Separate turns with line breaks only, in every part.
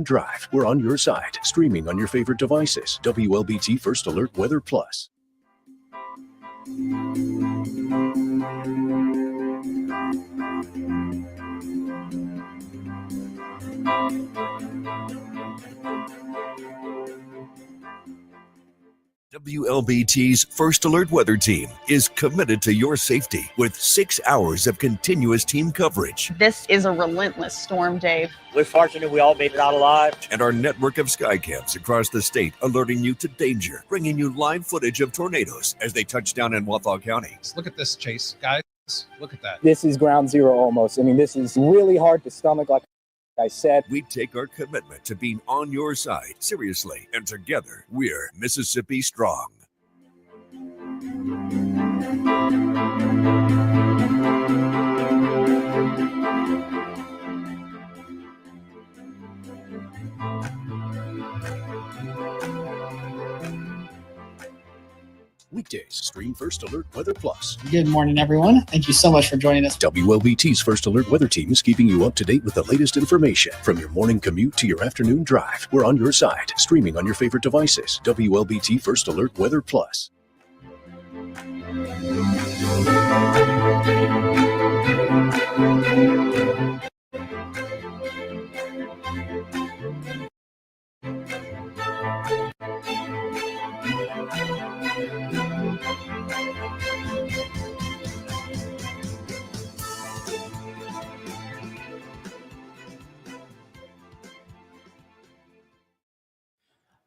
afternoon drive. We're on your side, streaming on your favorite devices. WLBT First Alert Weather Plus. WLBT's First Alert Weather Team is committed to your safety with 6 hours of continuous team coverage.
This is a relentless storm, Dave.
We're fortunate we all made it out alive.
And our network of sky cams across the state alerting you to danger, bringing you live footage of tornadoes as they touch down in Wathau County.
Look at this, Chase. Guys, look at that.
This is ground zero almost. I mean, this is really hard to stomach, like I said.
We take our commitment to being on your side seriously, and together we're Mississippi Strong. Weekdays, stream First Alert Weather Plus.
Good morning, everyone. Thank you so much for joining us.
WLBT's First Alert Weather Team is keeping you up to date with the latest information. From your morning commute to your afternoon drive, we're on your side, streaming on your favorite devices. WLBT First Alert Weather Plus.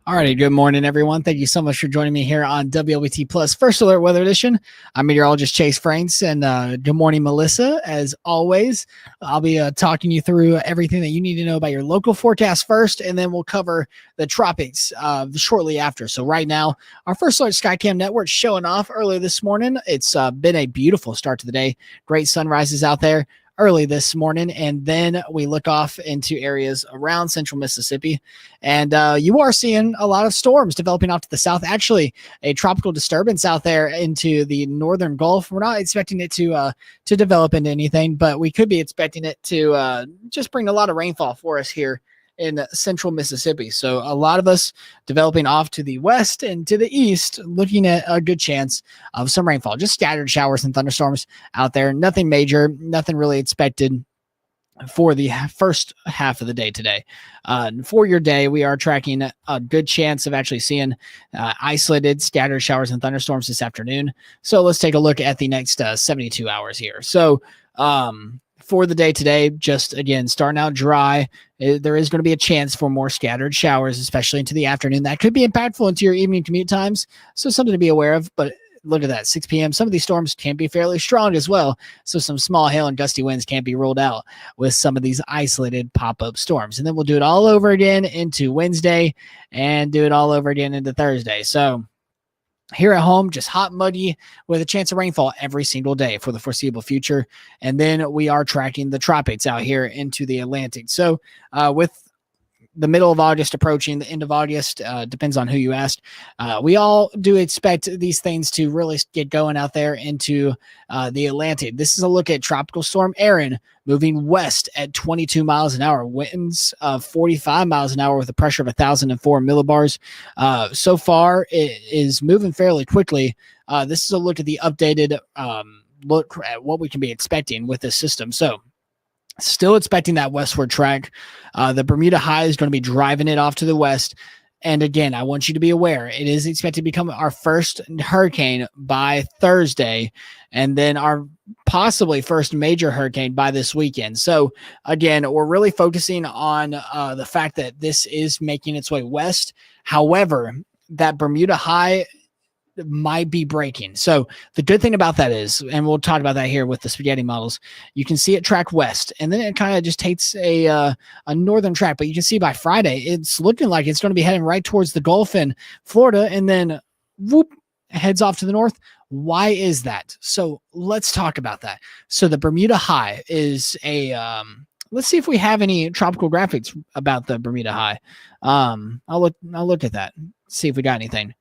All righty. Good morning, everyone. Thank you so much for joining me here on WLBT Plus First Alert Weather Edition. I'm meteorologist Chase Franks, and good morning, Melissa. As always, I'll be talking you through everything that you need to know about your local forecast first, and then we'll cover the tropics shortly after. So right now, our First Alert Skycam network showing off early this morning. It's been a beautiful start to the day. Great sunrises out there early this morning, and then we look off into areas around central Mississippi, and you are seeing a lot of storms developing off to the south. Actually, a tropical disturbance out there into the northern Gulf. We're not expecting it to develop into anything, but we could be expecting it to just bring a lot of rainfall for us here in central Mississippi. So a lot of us developing off to the west and to the east, looking at a good chance of some rainfall, just scattered showers and thunderstorms out there. Nothing major, nothing really expected for the first half of the day today. For your day, we are tracking a good chance of actually seeing isolated scattered showers and thunderstorms this afternoon. So let's take a look at the next 72 hours here. So, for the day today, just again, starting out dry. There is going to be a chance for more scattered showers, especially into the afternoon. That could be impactful into your evening commute times. So something to be aware of. But look at that, 6 p.m. Some of these storms can be fairly strong as well. So some small hail and gusty winds can't be ruled out with some of these isolated pop-up storms. And then we'll do it all over again into Wednesday and do it all over again into Thursday. So here at home, just hot, muggy with a chance of rainfall every single day for the foreseeable future. And then we are tracking the tropics out here into the Atlantic. So with the middle of August approaching, the end of August, depends on who you ask. We all do expect these things to really get going out there into the Atlantic. This is a look at Tropical Storm Erin moving west at 22 miles an hour, winds of 45 miles an hour with a pressure of 1,004 millibars. So far, it is moving fairly quickly. This is a look at the updated look at what we can be expecting with this system. So still expecting that westward track. The Bermuda High is going to be driving it off to the west. And again, I want you to be aware, it is expected to become our first hurricane by Thursday, and then our possibly first major hurricane by this weekend. So again, we're really focusing on the fact that this is making its way west. However, that Bermuda High might be breaking. So the good thing about that is, and we'll talk about that here with the spaghetti models, you can see it track west, and then it kind of just takes a northern track. But you can see by Friday, it's looking like it's going to be heading right towards the Gulf and Florida, and then whoop, heads off to the north. Why is that? So let's talk about that. So the Bermuda High is a let's see if we have any tropical graphics about the Bermuda High. I'll look at that, see if we got anything.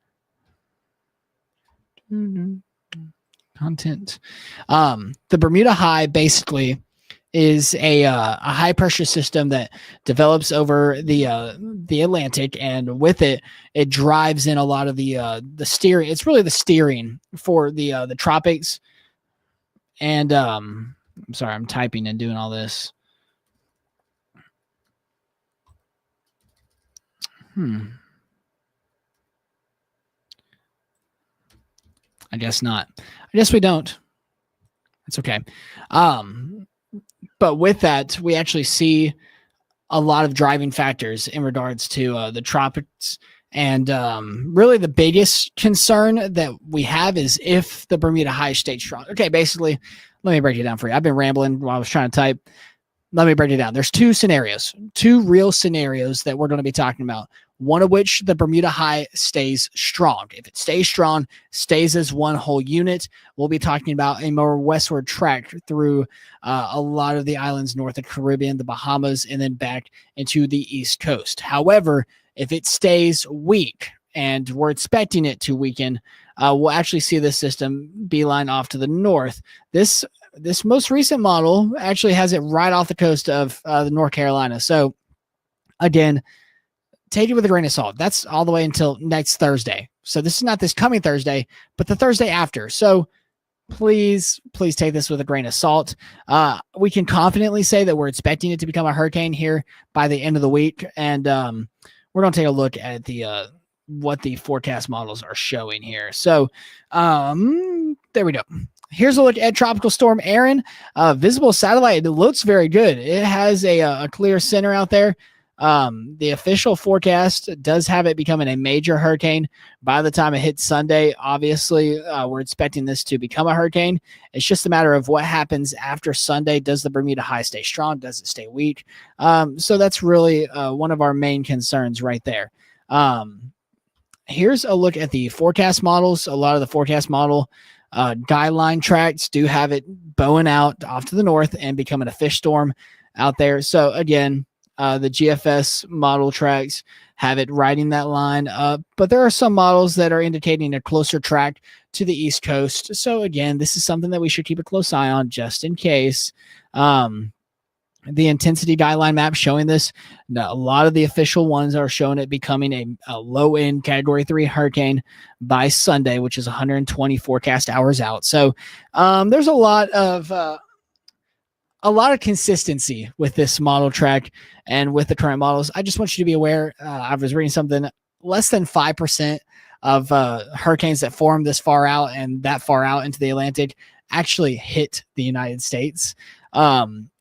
Content. The Bermuda High basically is a high pressure system that develops over the Atlantic, and with it, it drives in a lot of the steering. It's really the steering for the tropics. And I'm sorry, I'm typing and doing all this. I guess not. I guess we don't. It's okay. But with that, we actually see a lot of driving factors in regards to the tropics. And really the biggest concern that we have is if the Bermuda High stays strong. Okay, basically, let me break it down for you. I've been rambling while I was trying to type. Let me break it down. There's two real scenarios that we're going to be talking about. One of which the Bermuda High stays strong. If it stays strong, stays as one whole unit, we'll be talking about a more westward track through a lot of the islands north of the Caribbean, the Bahamas, and then back into the East Coast. However, if it stays weak, and we're expecting it to weaken, we'll actually see this system beeline off to the north. This most recent model actually has it right off the coast of the North Carolina. So again, take it with a grain of salt. That's all the way until next Thursday. So this is not this coming Thursday, but the Thursday after. So please take this with a grain of salt. We can confidently say that we're expecting it to become a hurricane here by the end of the week. And we're going to take a look at the what the forecast models are showing here. So there we go. Here's a look at Tropical Storm Erin. Visible satellite. It looks very good. It has a clear center out there. The official forecast does have it becoming a major hurricane by the time it hits Sunday. Obviously, we're expecting this to become a hurricane. It's just a matter of what happens after Sunday. Does the Bermuda High stay strong? Does it stay weak? So that's really one of our main concerns right there. Here's a look at the forecast models. A lot of the forecast model guideline tracks do have it bowing out off to the north and becoming a fish storm out there. So again, the GFS model tracks have it riding that line up, but there are some models that are indicating a closer track to the East Coast. So again, this is something that we should keep a close eye on just in case. The intensity guideline map showing this, a lot of the official ones are showing it becoming a low-end Category 3 hurricane by Sunday, which is 120 forecast hours out. So there's a lot of consistency with this model track and with the current models. I just want you to be aware. I was reading something, less than 5% of hurricanes that form this far out and that far out into the Atlantic actually hit the United States.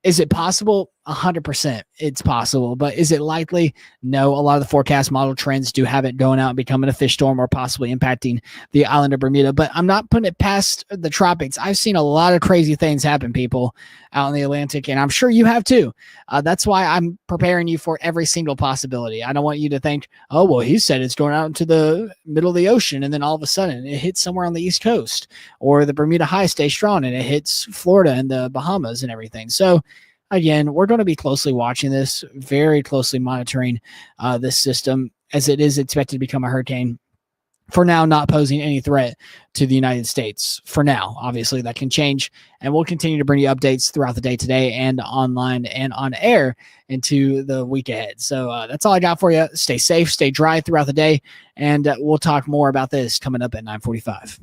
Is it possible? 100% it's possible, but is it likely? No. A lot of the forecast model trends do have it going out and becoming a fish storm or possibly impacting the island of Bermuda, but I'm not putting it past the tropics. I've seen a lot of crazy things happen, people, out in the Atlantic, and I'm sure you have too. That's why I'm preparing you for every single possibility. I don't want you to think, oh, well, he said it's going out into the middle of the ocean and then all of a sudden it hits somewhere on the East Coast, or the Bermuda High stays strong and it hits Florida and the Bahamas and everything. So again, we're going to be closely watching this, very closely monitoring this system, as it is expected to become a hurricane. For now, not posing any threat to the United States. For now, obviously that can change, and we'll continue to bring you updates throughout the day today and online and on air into the week ahead. So that's all I got for you. Stay safe, stay dry throughout the day, and we'll talk more about this coming up at 9:45.